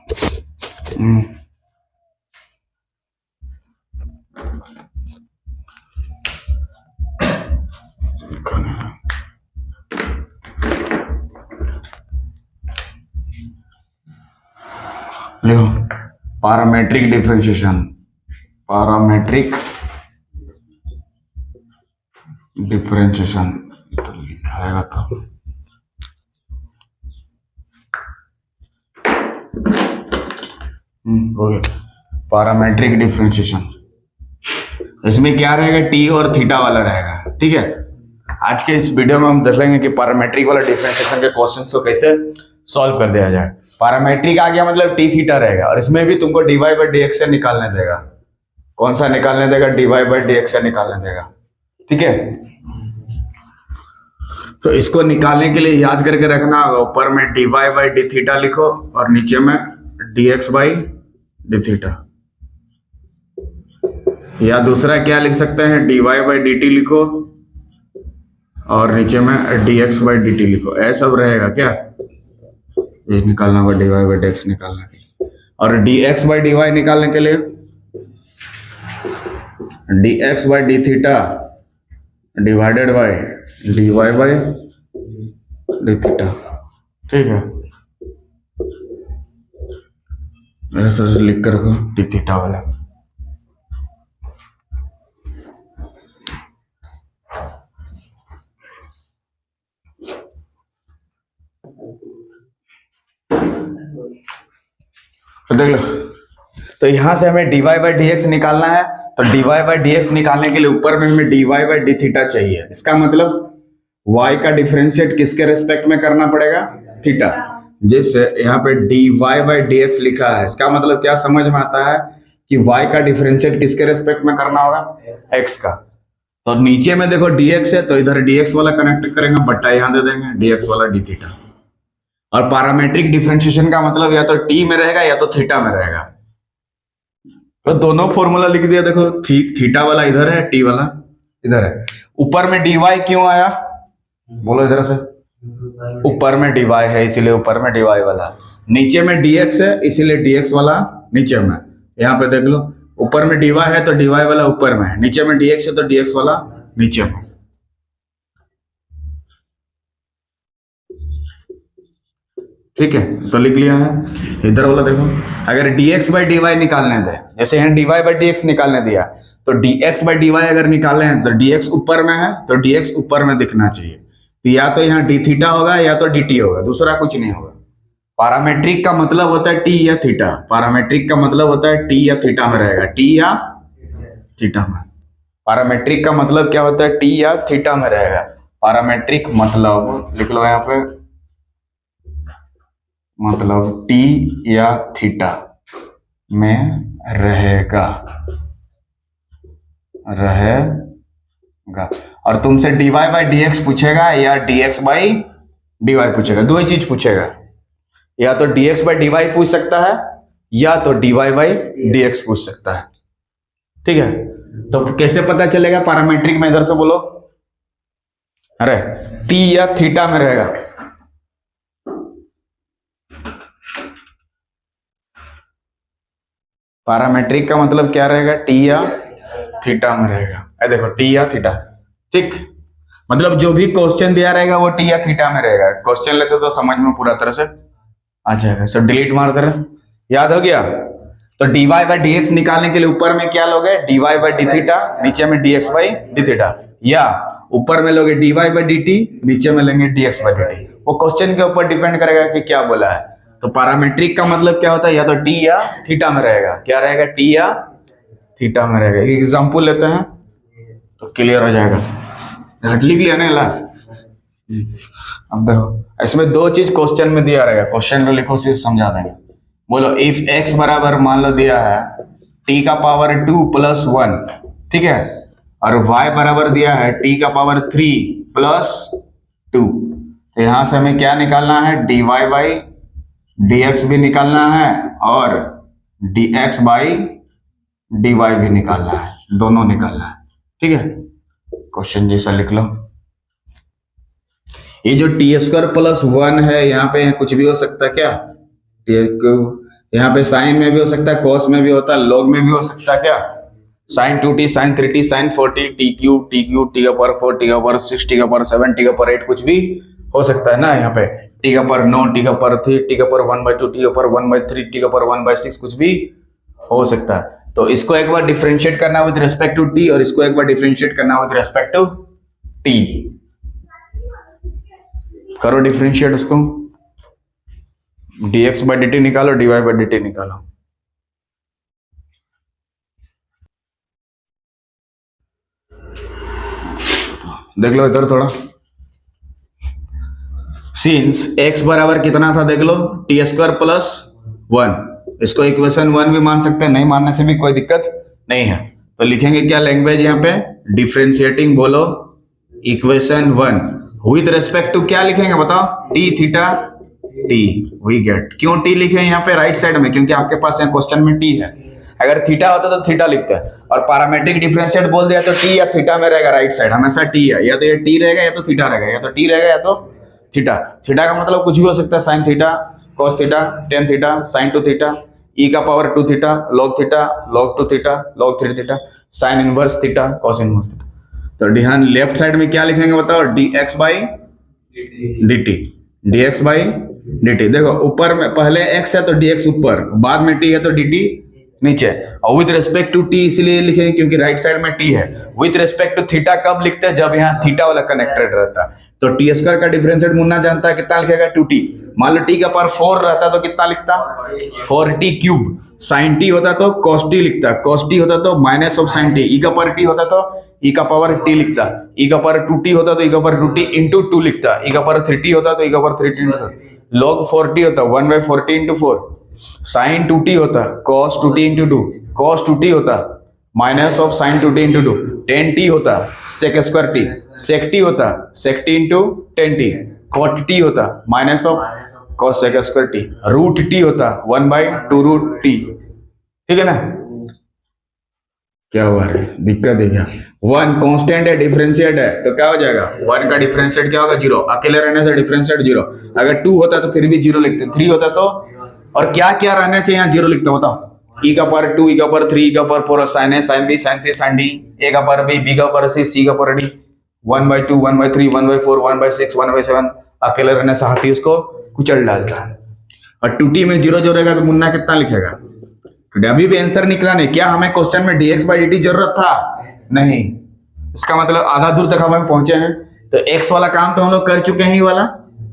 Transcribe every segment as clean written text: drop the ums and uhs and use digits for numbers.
हम्म, लिखो parametric differentiation, parametric differentiation तो लिखाएगा तो हो गया पैरामेट्रिक डिफरेंशिएशन। इसमें क्या रहेगा, टी और थीटा वाला रहेगा। ठीक है, आज के इस वीडियो में हम देख लेंगे कि पैरामेट्रिक वाला डिफरेंशिएशन के क्वेश्चंस को कैसे सॉल्व कर दिया जाए। पैरामेट्रिक आ गया मतलब टी थीटा रहेगा, और इसमें भी तुमको dy बाई डी एक्स से निकालने देगा। कौन सा निकालने देगा? dy बाई डी एक्स से निकालने देगा। ठीक है, तो इसको निकालने के लिए याद करके रखना होगा, ऊपर में dy बाई डी थीटा लिखो और नीचे में dx बाई डी थीटा, या दूसरा क्या लिख सकते हैं, dy बाई डी टी लिखो और नीचे में dx बाई डी टी लिखो। ऐसा सब रहेगा क्या, ये निकालना होगा dy बाई डी एक्स निकालने के लिए। और dx बाई डी वाई निकालने के लिए dx by D theta divided by dy by D theta. ठीक है, मेरे सर से लिख कर रखो डी थीटा वाला। तो देख लो, तो यहां से हमें dy बाई डी एक्स निकालना है, तो dy बाई डी एक्स निकालने के लिए ऊपर में हमें dy बाई डी थीटा चाहिए। इसका मतलब y का डिफरेंशिएट किसके रेस्पेक्ट में करना पड़ेगा, थीटा। जैसे यहाँ पे dy बाई डी एक्स लिखा है, इसका मतलब क्या समझ में आता है कि y का डिफरेंशिएट किसके रेस्पेक्ट में करना होगा, x का। तो नीचे में देखो dx है, तो इधर dx वाला कनेक्ट करेंगे, बट्टा यहाँ दे देंगे dx वाला डी थीटा। और पैरामेट्रिक डिफरेंशिएशन का मतलब या तो t में रहेगा या तो थीटा में रहेगा। तो दोनों फॉर्मूला लिख दिया। देखो थीटा वाला इधर है, टी वाला इधर है। ऊपर में dy क्यों आया, बोलो इधर से, ऊपर में dy है इसीलिए ऊपर में dy वाला, नीचे में dx है इसीलिए dx वाला नीचे में। यहाँ पे देख लो, ऊपर में dy है तो dy वाला ऊपर में है, नीचे में dx है तो dx वाला नीचे में। ठीक है, तो लिख लिया है। इधर वाला देखो, अगर dx बाई डी वाई निकालने दे, जैसे यहाँ dy बाई डी एक्स निकालने दिया, तो dx बाई डी वाई अगर निकालने हैं तो dx ऊपर में है तो dx ऊपर में दिखना चाहिए। तो या तो यहाँ डी थीटा होगा या तो dt होगा, दूसरा कुछ नहीं होगा। पैरामेट्रिक का मतलब होता है t या थीटा, पैरामेट्रिक का मतलब होता है t या थीटा में रहेगा, t या थीटा में। पैरामेट्रिक का मतलब क्या होता है, t या थीटा में रहेगा। पैरामेट्रिक मतलब लिख लो यहाँ पे, मतलब t या थीटा में रहेगा, और तुमसे dy बाई डी एक्स पूछेगा या dx बाई डी वाई पूछेगा, दो ही चीज पूछेगा। या तो dx बाई डी वाई पूछ सकता है या तो dy बाई डी एक्स पूछ सकता है। ठीक है, तो कैसे पता चलेगा पैरामेट्रिक में, इधर से बोलो, अरे t या थीटा में रहेगा। पैरामेट्रिक का मतलब क्या रहेगा, t या थीटा में रहेगा। ऐ देखो t या थीटा, ठीक, मतलब जो भी क्वेश्चन दिया रहेगा वो t या थीटा में रहेगा। क्वेश्चन लेते तो समझ में पूरा तरह से आ जाएगा। सब डिलीट मार दे रहे, याद हो गया। तो dy बाई डी एक्स निकालने के लिए ऊपर में क्या लोगे, dy बाई डी थीटा, नीचे में dx बाई डी थीटा, या ऊपर में लोगे dy बाई डी टी, नीचे में लेंगे dx बाई डी टी। वो क्वेश्चन के ऊपर डिपेंड करेगा कि क्या बोला है। तो पैरामेट्रिक का मतलब क्या होता है, या तो t या थीटा में रहेगा। क्या रहेगा, t या थीटा में रहेगा। एक एग्जांपल लेते हैं तो क्लियर हो जाएगा। लिख लिया ना ला। अब देखो, इसमें दो चीज क्वेश्चन में दिया रहेगा, क्वेश्चन को लिखो से समझा देंगे। बोलो इफ x बराबर मान लो दिया है t का पावर 2 प्लस 1, ठीक है, और y बराबर दिया है t का पावर 3 प्लस 2। तो यहां से हमें क्या निकालना है, dy बाई dx भी निकालना है और dx बाई dy भी निकालना है, दोनों निकालना है। ठीक है, क्वेश्चन जैसा लिख लो। ये जो टी स्क्वायर प्लस 1 है, यहाँ पे कुछ भी हो सकता है क्या, यहाँ पे साइन में भी हो सकता है, कॉस में भी होता है, लॉग में भी हो सकता है। क्या sine 2t, sine 3t, sine 4t, T cube, T का पावर 4, टी का पावर 6, टी का पावर 7, टी का पावर 8, कुछ भी हो सकता है ना। यहाँ पे टी का पावर 9, टी का पावर 3, टी का पावर 1/2, टी का पावर 1/3, टी का पावर 1/6, कुछ भी हो सकता है। तो इसको एक बार डिफरेंशिएट करना विद रिस्पेक्ट टू टी और इसको एक बार डिफरेंशिएट करना विद रिस्पेक्ट टू टी। करो डिफरेंशिएट उसको, dx बाई dt निकालो, dy बाई dt निकालो। देख लो इधर थोड़ा, सिंस x बराबर कितना था देख लो, टी स्क्वायर प्लस 1, इसको इक्वेशन 1 भी मान सकते हैं, नहीं मानने से भी कोई दिक्कत नहीं है। तो लिखेंगे क्या लैंग्वेज यहाँ पे, डिफरेंशिएटिंग बोलो इक्वेशन 1 विद रेस्पेक्ट टू क्या लिखेंगे बताओ, T theta T. We get, क्यों टी लिखे यहाँ पे राइट साइड में, क्योंकि आपके पास यहाँ क्वेश्चन में टी है। अगर थीटा होता तो थीटा लिखते हैं, और पैरामेट्रिक डिफरेंशिएट बोल दिया तो टी या थीटा में रहेगा, राइट साइड हमेशा टी है, या तो ये टी रहेगा या तो थीटा रहेगा, या तो टी रहेगा या तो थीटा। थीटा का मतलब कुछ भी हो सकता है, sine theta, cos theta, tan theta, sine 2 theta, e का power 2 theta, log theta, log 2 theta, log 3 theta, sine inverse theta, cos inverse theta. तो ध्यान लेफ्ट साइड में क्या लिखेंगे बताओ, dx by dt, dx by dt। देखो ऊपर में पहले x है तो dx ऊपर, बाद में t है तो dt नीचे, और विद रिस्पेक्ट टू t इसलिए लिखेंगे क्योंकि राइट साइड में t है। विद रिस्पेक्ट टू थीटा कब लिखते हैं, जब यहाँ थीटा वाला कनेक्टेड रहता है। तो टी स्क्वायर का डिफरेंशिएट मुन्ना जानता है कितना लिखेगा, 2t। मान लो t का पावर 4 रहता तो कितना लिखता, 4t क्यूब। साइन t होता तो cos t लिखता, cos t होता तो minus of sine t, e का पावर t होता तो e का पावर t लिखता, e का पावर 2t होता तो e का पावर 2t इंटू 2 लिखता, e का पावर 3t होता तो e का पावर 3t लिखता, log 4t होता 1/40 इंटू 4, साइन 2t होता cos 2t into 2, cos 2t होता minus of sine 2t into 2, 10t होता sec square t, sec t होता sec t into 10t, cot t होता minus of cos sec square t, root t होता 1/2 root t। ठीक है ना, क्या हुआ रे, दिक्कत है क्या, 1 कांस्टेंट है, डिफरेंशिएट है तो क्या हो जाएगा, 1 का डिफरेंशिएट क्या होगा, 0, अकेले रहने से डिफरेंशिएट 0, अगर 2 होता तो फिर भी 0 लिखते, 3 होता तो, और क्या क्या रहने से यहाँ 0 लिखते बताओ, e का पावर 2, e का पावर 3, e का power 4, sine a, sine b, sine c, sine d, a का पावर b, b का पावर c, c का पावर d, 1/2, 1/3, 1/4, 1/6, 1/7, अकेले रहने से हाथी उसको कुचल डालता है। और 2t में 0 जो रहेगा तो मुन्ना कितना लिखेगा, अभी भी आंसर निकला नहीं। क्या हमें क्वेश्चन में dx बाई dt जरूरत था, नहीं। इसका मतलब आधा दूर तक हम पहुंचे हैं, तो x वाला काम तो हम लोग कर चुके हैं ही वाला,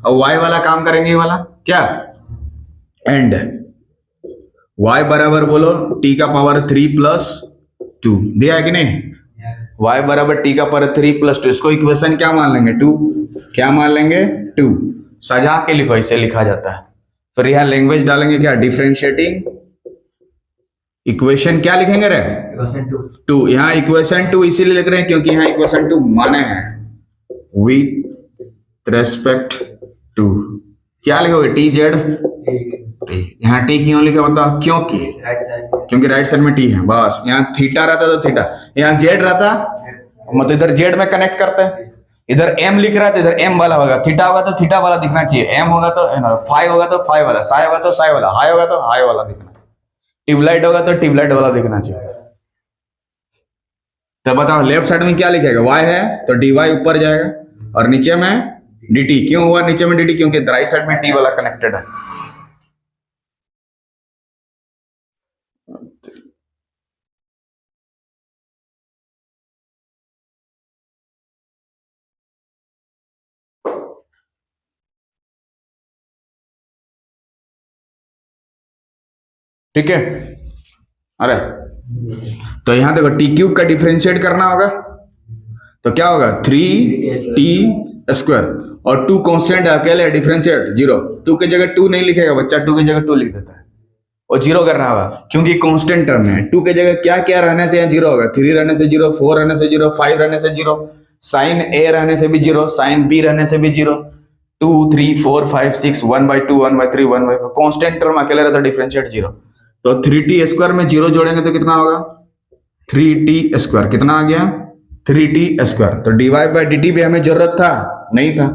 और y वाला काम करेंगे ही वाला। क्या एंड y बराबर बोलो t का पावर 3 प्लस 2 दिया है कि नहीं, y बराबर t का पावर 3 प्लस 2, इसको इक्वेशन क्या मान लेंगे, 2, क्या मान लेंगे 2, सजा के लिखो, इसे लिखा जाता है। फिर यहाँ लैंग्वेज डालेंगे क्या, डिफरेंशिएटिंग इक्वेशन, क्या लिखेंगे रे, 2। यहाँ इक्वेशन 2 इसीलिए लिख रहे हैं क्योंकि यहाँ इक्वेशन 2 माने हैं विथ रेस्पेक्ट टू, क्या लिखोगे, टी जेड, यहाँ टी क्यों लिखा होता, क्योंकि राइट साइड में टी है, बस। यहाँ थीटा रहता तो थीटा, यहाँ जेड रहता मतलब इधर जेड में कनेक्ट करते हैं, इधर एम लिख रहा है तो इधर एम वाला होगा, थीटा होगा तो थीटा वाला दिखना चाहिए, एम होगा तो फाई होगा तो फाई वाला, साई होगा तो साई वाला, हाई होगा तो हाई वाला दिखना, ट्यूबलाइट होगा तो ट्यूबलाइट वाला दिखना चाहिए। तो बताओ लेफ्ट साइड में क्या लिखेगा, y है तो dy ऊपर जाएगा, और नीचे में dt, क्यों हुआ नीचे में dt, क्योंकि राइट साइड में t वाला कनेक्टेड है। ठीक है, अरे तो यहां देखो टी क्यूब का डिफरेंशिएट करना होगा तो क्या होगा, 3t स्क्वायर, और 2 कांस्टेंट अकेले डिफरेंशिएट 0, 2 की जगह 2 नहीं लिखेगा बच्चा, 2 की जगह 2 लिख देता है, और 0 करना होगा क्योंकि कांस्टेंट टर्म है। 2 की जगह क्या क्या रहने से यहाँ 0 होगा, 3 रहने से 0, 4 रहने से 0, 5 रहने से 0, साइन a रहने से भी 0, साइन b रहने से भी 0, 2, 3, 4, 5, 6, 1/2, 1/3, 1/4, कांस्टेंट टर्म अकेले रहता डिफरेंशिएट 0। तो 3t स्क्वायर में 0 जोड़ेंगे तो कितना होगा, 3t स्क्वायर, कितना आ गया 3t स्क्वायर। तो dy बाई dt भी हमें जरूरत था, नहीं था,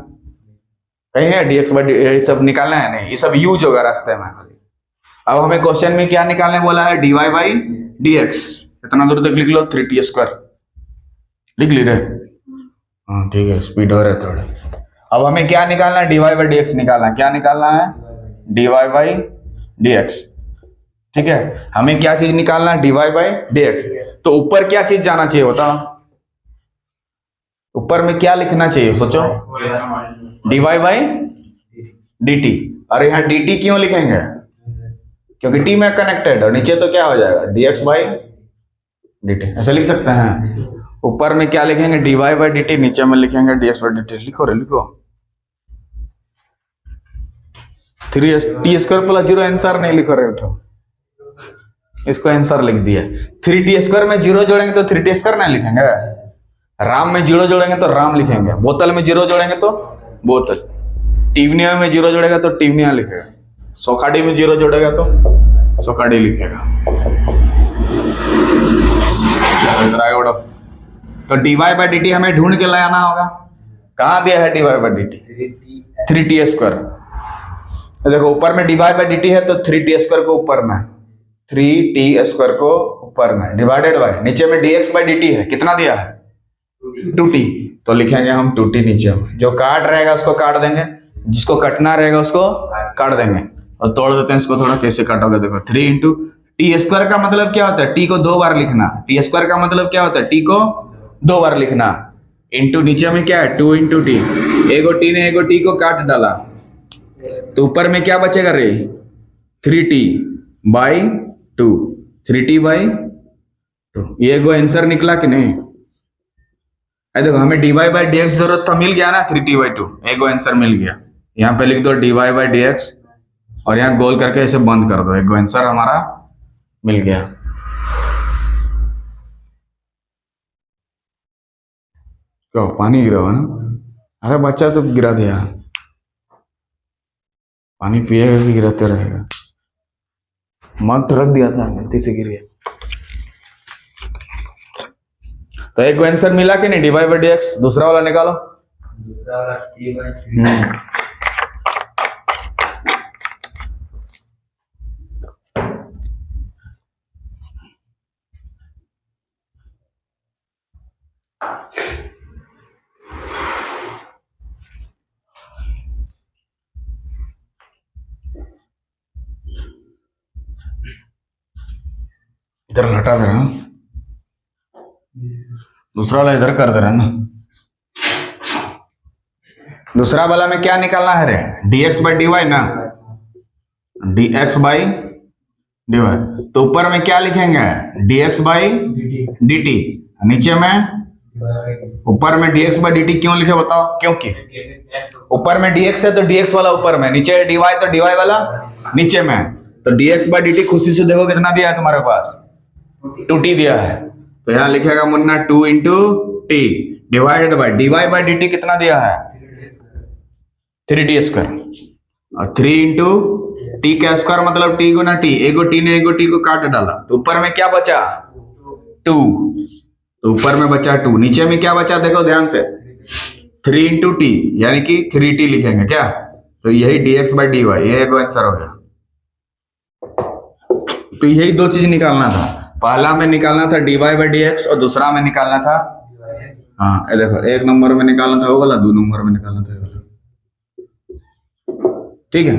कहीं है dx बाई dt सब निकालना है, नहीं, ये सब यूज होगा रास्ते में। अब हमें क्वेश्चन में क्या निकालने बोला है, dy बाई dx। इतना दूर तक लिख लो, 3t स्क्वायर लिख ली रे। हाँ ठीक है, स्पीड हो रहा है थोड़ा। अब हमें क्या निकालना है, dy बाई dx निकालना है। क्या निकालना है, dy बाई dx। ठीक है, हमें क्या चीज निकालना है, dy बाई dx। तो ऊपर क्या चीज जाना चाहिए बताओ, ऊपर में क्या लिखना चाहिए सोचो, dy बाई dt। और यहाँ dt क्यों लिखेंगे, क्योंकि t में कनेक्टेड, और नीचे तो क्या हो जाएगा, dx बाई dt। ऐसा लिख सकते हैं। ऊपर में क्या लिखेंगे, dy बाई dt, नीचे में लिखेंगे dx बाई dt। लिखो रे लिखो, 3t स्क्वायर प्लस 0 आंसर नहीं लिखो रे, उठो इसको आंसर लिख दिया। 3t स्क्वायर में 0 जोड़ेंगे तो 3t स्क्वायर नहीं लिखेंगे, राम में 0 जोड़ेंगे तो राम लिखेंगे, बोतल में 0 जोड़ेंगे तो बोतल, टिवनिया में 0 जोड़ेगा तो टिवनिया लिखेगा, सोखाड़ी में 0 जोड़ेगा तो सोखाड़ी लिखेगा। तो dy बाई dt हमें ढूंढ के लाना होगा। कहाँ दिया है dy by dt, 3t square. देखो ऊपर में dy बाई dt है तो 3t स्क्वायर को ऊपर में, 3t स्क्वायर को ऊपर में डिवाइडेड बाय, नीचे में dx बाई dt है, कितना दिया है 2t। तो लिखेंगे हम 2t नीचे में, जो काट रहेगा उसको काट देंगे, जिसको कटना रहेगा उसको काट देंगे। और तोड़ देते हैं इसको थोड़ा, कैसे काटोगे देखो, 3 इंटू टी स्क्वायर का मतलब क्या होता है, टी को 2 बार लिखना। टी स्क्वायर का मतलब क्या होता है, टी को 2 बार लिखना। इंटू नीचे में क्या है, 2 इंटू टी। एगो टी ने एगो टी को काट डाला तो ऊपर में क्या बचेगा रे, 3t बाई 2, 3t बाई 2। ये एगो आंसर निकला कि नहीं, देखो हमें dy बाई dx जरूरत था, मिल गया ना 3t बाई 2, एगो आंसर मिल गया। यहाँ पे लिख दो dy बाई dx और यहाँ गोल करके इसे बंद कर दो, एगो आंसर हमारा मिल गया। क्यों पानी गिरा हुआ ना, अरे बच्चा सब गिरा दिया, पानी पिएगा भी गिराते रहेगा, मग तो रख दिया था गलती से गिर गया। तो एक आंसर मिला कि नहीं, dy बाई dx। दूसरा वाला निकालो, दूसरा वाला t बाई इधर हटा दे रहा हूं, दूसरा वाला इधर कर दे रहा ना। दूसरा वाला में क्या निकालना है रे, dx बाई dy ना, dx बाई dy। तो ऊपर में क्या लिखेंगे, dx बाई dt। नीचे में, ऊपर में dx बाई dt क्यों लिखे बताओ, क्योंकि ऊपर में dx है तो dx वाला ऊपर में, नीचे dy तो dy वाला नीचे में। तो dx बाई dt खुशी से देखो कितना दिया है तुम्हारे पास, 2t दिया है। तो यहाँ लिखेगा Munna 2 into T divided by dy by dt कितना दिया है, 3t स्क्वायर। और 3 इंटू टी का स्क्वायर मतलब t गुना t, एगो t ने एगो t को काट डाला तो ऊपर में क्या बचा 2, तो ऊपर में बचा 2, नीचे में क्या बचा देखो ध्यान से, 3 इंटू टी यानी कि 3t लिखेंगे क्या। तो यही dx बाई dy, ये एगो आंसर हो गया। तो यही दो चीज निकालना था, पहला में निकालना था dy बाई dx और दूसरा में निकालना था, हाँ ये देखो, एक नंबर में निकालना था वो वाला, 2 नंबर में निकालना था ये वाला। ठीक है,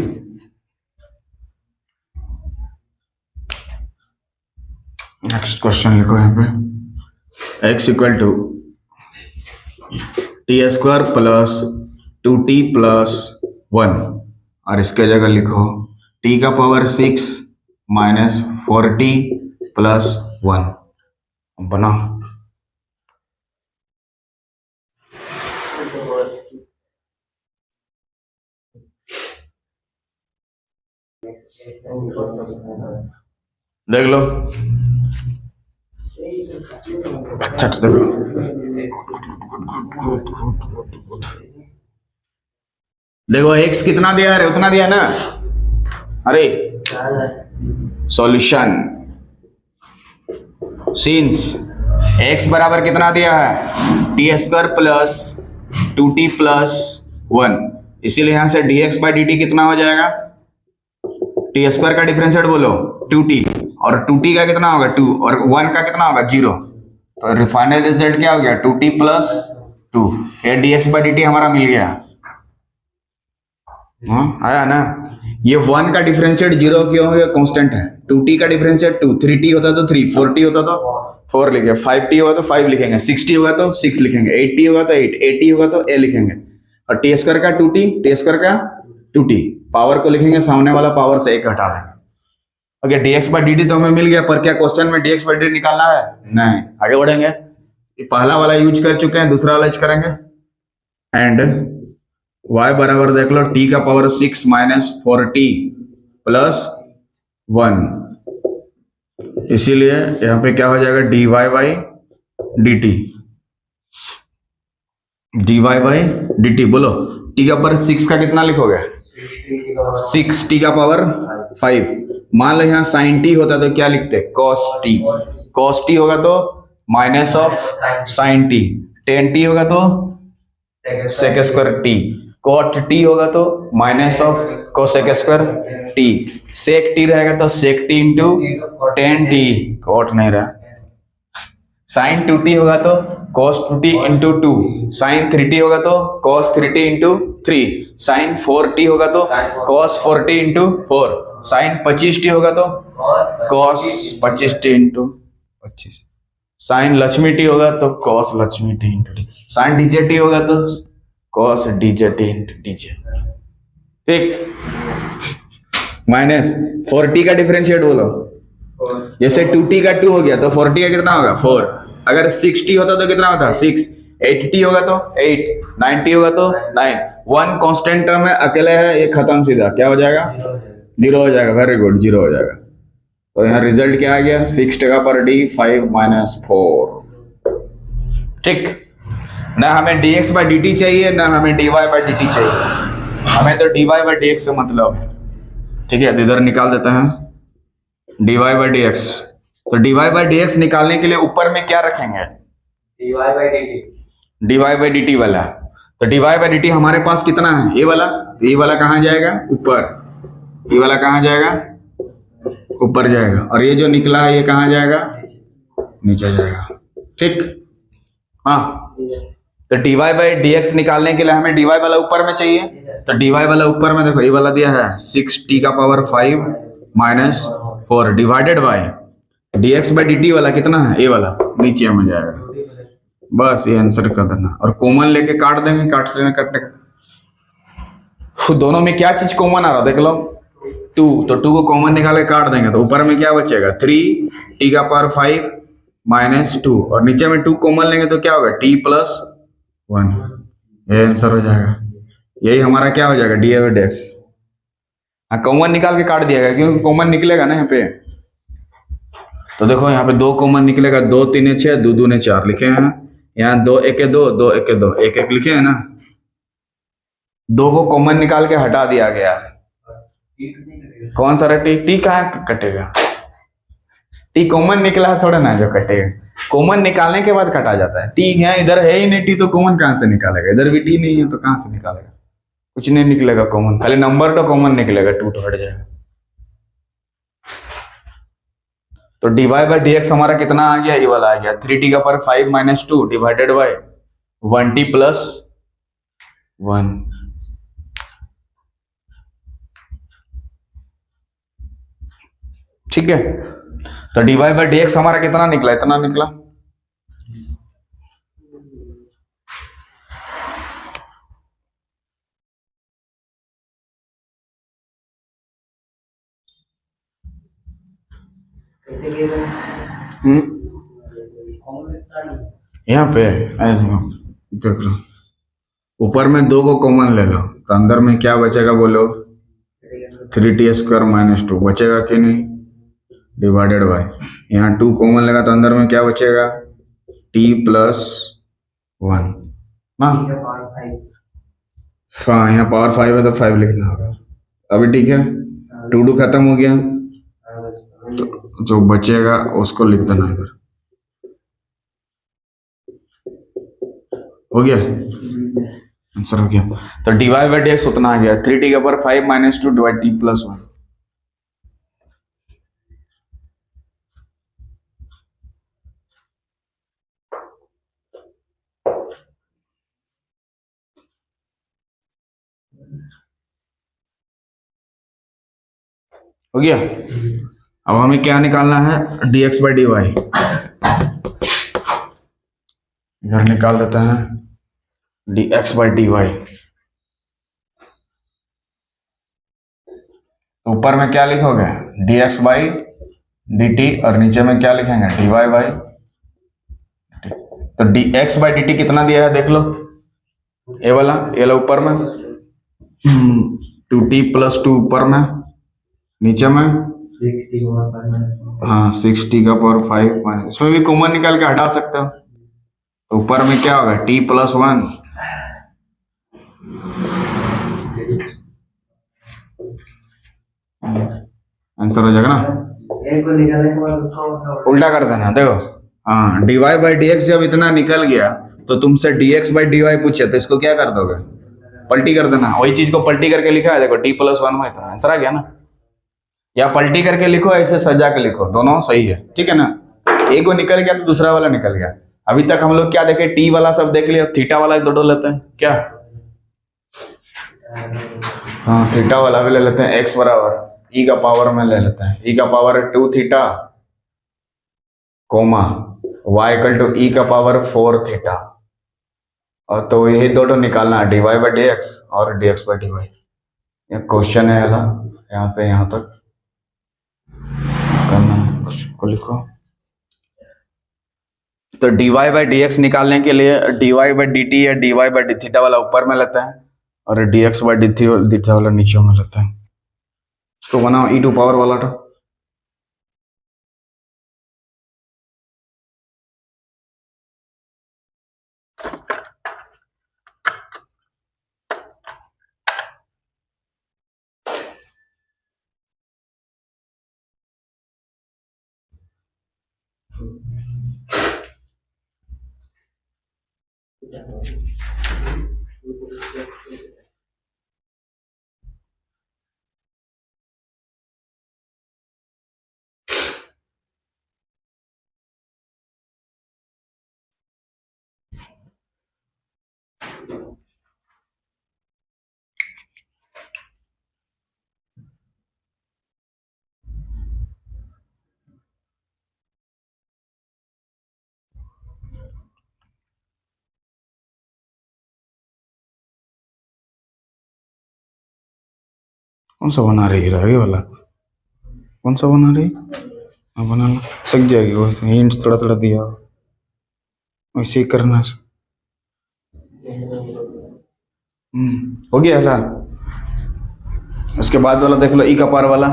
नेक्स्ट क्वेश्चन लिखो यहाँ पे, x equal to T square plus 2t plus 1, और इसके जगह लिखो t का पावर 6 माइनस 4t प्लस 1। बना देख लो, चट से देखो, देखो x कितना दिया है, उतना दिया ना। अरे सॉल्यूशन, सिंस x बराबर कितना दिया है, T square plus 2t plus 1, इसीलिए यहां से dx बाई dt कितना हो जाएगा, टी स्क्वायर का डिफरेंशिएट बोलो 2t, और 2t का कितना होगा 2, और 1 का कितना होगा 0। तो फाइनल रिजल्ट क्या हो गया 2t प्लस 2। ये dx/dt हमारा मिल गया। हाँ आया ना। ये 1 का डिफरेंशिएट 0 क्यों हो गया, कांस्टेंट है। 2t का डिफरेंशिएट 2, 3t होता तो 3, 4t होता तो 4 लिखेंगे, 5t होगा तो 5 लिखेंगे, 6t होगा तो 6 लिखेंगे, 8t होगा तो 8, 80 होगा तो a लिखेंगे। और टी स्क्वायर का 2t, टी स्क्वायर का 2t, पावर को लिखेंगे, सामने वाला पावर से 1 हटा देंगे। ओके, dx/dt तो हमें मिल गया, पर क्या क्वेश्चन में dx/dt निकालना है? नहीं। आगे बढ़ेंगे, पहला वाला यूज कर चुके हैं, दूसरा वाला यूज करेंगे। एंड y बराबर देख लो t का पावर 6 माइनस 4t प्लस 1, इसीलिए यहाँ पे क्या हो जाएगा dy/dt, dy/dt। बोलो t का पावर 6 का कितना लिखोगे? 6t का पावर 5। मान लो यहाँ sin t होता तो क्या लिखते? cos t। cos t होगा तो minus of sin t, tan t होगा तो sec square t, cot t होगा तो minus of cosec square t, sec t रहेगा तो sec t into tan t, cot नहीं रहा, sin 2t होगा तो cos 2t into 2, sin 3t होगा तो cos 3t into 3, sin 4t होगा तो cos 4t into 4, sin 25t होगा तो cos 25t into 25, sin Lakshmi t होगा तो cos Lakshmi t into t, sin dj t होगा तो cos dj t into dj। ठीक, माइनस 4t का डिफरेंशिएट बोलो। जैसे 2t का 2 हो गया तो 4t का कितना होगा 4। अगर 6t होता तो कितना होता 6, 8t होगा तो 8, 9t होगा तो 9। 1 कांस्टेंट टर्म है, अकेले है, ये खत्म, सीधा क्या हो जाएगा 0 हो जाएगा। वेरी गुड, 0 हो जाएगा। तो यहाँ रिजल्ट क्या आ गया 6 टका पर डी 5 माइनस 4। ठीक, ना हमें dx/dt चाहिए, ना हमें dy/dt चाहिए, हमें तो dy/dx से मतलब है। ठीक है, तो इधर निकाल देते हैं dy/dx। तो dy/dx निकालने के लिए ऊपर में क्या रखेंगे? dy/dt वाला। तो dy/dt हमारे पास कितना है? ये वाला, तो ये वाला कहाँ जाएगा? ऊपर। ये वाला कहाँ जाएगा? ऊपर जाएगा। और ये जो निकला है ये कहाँ जाएगा? नीचे जाएगा। ठीक, हाँ। तो dy/dx निकालने के लिए हमें dy वाला ऊपर में चाहिए, तो dy वाला ऊपर में देखो ये वाला दिया है 6t का power 5 minus 4 divided by dx/dt वाला कितना है? ये वाला नीचे में जाएगा। बस ये आंसर कर देना, और कॉमन लेके काट देंगे, काट से कटने दोनों में क्या चीज कॉमन आ रहा देख लो 2, तो 2 को कॉमन निकाल के काट देंगे तो ऊपर में क्या बचेगा 3t का पावर 5 माइनस 2, और नीचे में 2 कॉमन लेंगे तो क्या होगा t प्लस 1। ये आंसर हो जाएगा। यही हमारा क्या हो जाएगा dy/dx। हाँ, कॉमन निकाल के काट दिया गया क्योंकि कॉमन निकलेगा ना यहाँ पे। तो देखो यहाँ पे 2 कॉमन निकलेगा, 2 3 6, 2 2 4 लिखे हैं। यहाँ 2 1 2, 2 1 2, 1 1 लिखे हैं ना। 2 को कॉमन निकाल के हटा दिया गया। कौन सा टी? टी कहाँ कटेगा? टी कॉमन निकला है थोड़ा ना जो कटेगा, कॉमन निकालने के बाद कटा जाता है। टी यहाँ इधर है ही नहीं, टी तो कॉमन कहाँ से निकालेगा? इधर भी टी नहीं है तो कहाँ से निकालेगा? कुछ नहीं निकलेगा कॉमन, खाली नंबर तो कॉमन निकलेगा, 2 तो हट जाएगा। तो dy/dx हमारा कितना आ गया? ये वाला आ गया 3t का power 5 minus 2 divided by 1t plus 1। ठीक है, तो dy/dx हमारा कितना निकला? इतना निकला। यहाँ पे ऐसे देख लो, ऊपर में 2 को कॉमन ले लो तो अंदर में क्या बचेगा बोलो 3t स्क्वायर माइनस 2 बचेगा कि नहीं, डिवाइडेड बाय यहाँ 2 कॉमन लेगा तो अंदर में क्या बचेगा t प्लस 1 ना। हाँ, यहाँ पावर 5 है तो 5 लिखना होगा। अभी ठीक है, 2 2 खत्म हो गया, तो जो बचेगा उसको लिख देना इधर। हो गया, आंसर हो गया। तो dy/dx उतना आ गया 3t का power 5 minus 2 divide t plus 1। हो गया। अब हमें क्या निकालना है, dx बाई dy। इधर निकाल देते हैं dx बाई dy। तो ऊपर में क्या लिखोगे, dx बाई dt, और नीचे में क्या लिखेंगे, dy बाई। तो dx बाई dt कितना दिया है देख लो, ये वाला ऊपर में 2t प्लस 2 ऊपर में, नीचे में हाँ 6t का पावर 5 माइनस, इसमें भी कॉमन निकाल के हटा सकते हो। तो ऊपर में क्या होगा, t प्लस 1, आंसर हो जाएगा ना। उल्टा कर देना, देखो हाँ dy बाई dx जब इतना निकल गया तो तुमसे dx बाई dy पूछे तो इसको क्या कर दोगे, पलटी कर देना। वही चीज को पलटी करके लिखा है, देखो t प्लस 1 हुआ इतना, आंसर आ गया ना। या पलटी करके लिखो, ऐसे सजा के लिखो, दोनों सही है, ठीक है ना। एक को निकल गया तो दूसरा वाला निकल गया। अभी तक हम लोग क्या देखे, टी वाला सब देख लिया, थीटा वाला दो लेते हैं क्या, हाँ थीटा वाला भी ले लेते हैं। x बराबर e का पावर में ले लेते हैं, e का power 2 theta comma y equal to e का पावर 4 थीटा। और तो यही दोनों निकालना है, dy बाई डी एक्स और dx बाई डी वाई। ये क्वेश्चन है वाला, यहाँ से यहाँ तक करना है, कुछ को लिखो। तो dy बाई डी एक्स निकालने के लिए dy बाई डी टी या dy बाई डी थीटा वाला ऊपर में लेते हैं और dx बाई डी थीटा वाला नीचे में लेते हैं। इसको बनाओ e टू पावर वाला तो कौन सा बना रही है, आगे वाला कौन सा बना रही, हाँ बना लो, सक जाएगी। वो हिंट्स थोड़ा थोड़ा दिया वैसे ही करना है। हो गया है। उसके बाद वाला देख लो, ई का पावर वाला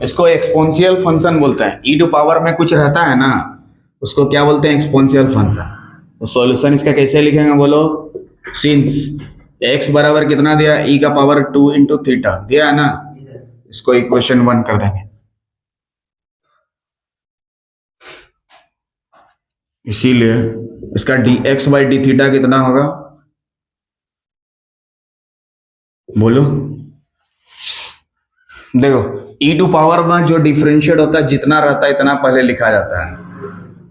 इसको एक्सपोनेंशियल फंक्शन बोलते हैं। ई टू पावर में कुछ रहता है ना, उसको क्या बोलते हैं, एक्सपोनेंशियल फंक्शन। तो सॉल्यूशन इसका कैसे लिखेंगे बोलो, सिंस x बराबर कितना दिया, e का पावर 2 इंटू थीटा दिया है ना, इसको इक्वेशन 1 कर देंगे। इसीलिए इसका dx बाई डी थीटा कितना होगा बोलो। देखो e टू पावर में जो डिफरेंशिएट होता है, जितना रहता है इतना पहले लिखा जाता है।